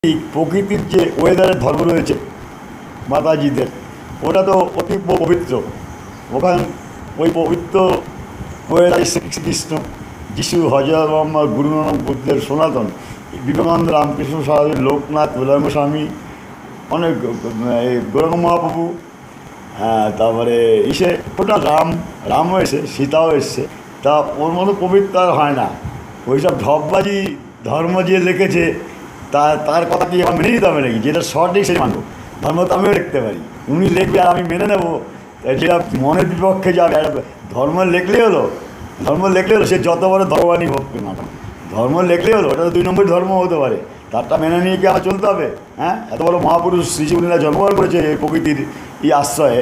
এই প্রকৃতির যে ওয়েদারের ধর্ম রয়েছে মাতাজিদের, ওটা তো অতি পবিত্র। ওখান ওই পবিত্র ওয়েদারে শ্রীকৃষ্ণ, যিশু, হজরত মোহাম্মদ, গুরু নানক, বুদ্ধের সনাতন, বিবেকানন্দ, রামকৃষ্ণ সাহায্য, লোকনাথ, বেলাম স্বামী, অনেক গৌরাঙ্গ মহাপ্রভু, তারপরে ওটা রামও এসে, সীতাও এসছে। তা ওর মতো পবিত্র আর হয় না। ওইসব ঢপবাজি ধর্ম যে লিখেছে তার কথা কি আমার মেনে নিতে হবে নাকি? যেটা সঠিক সেই মানব। ধর্ম তো আমিও লিখতে পারি, উনি লিখবে আর আমি মেনে নেবো, যেটা মনের বিপক্ষে যাবে। ধর্ম লিখলেই হলো, সে যত বড় ধর্মবাণী হোক না, ধর্ম লিখলেই হলো। ওটা তো 2 নম্বর ধর্ম হতে পারে, তারটা মেনে নিয়ে কি আমার চলতে হবে? হ্যাঁ, এত বড় মহাপুরুষ ঋষিমুনিরা জন্মগ্রহণ করেছে এই প্রকৃতির এই আশ্রয়ে।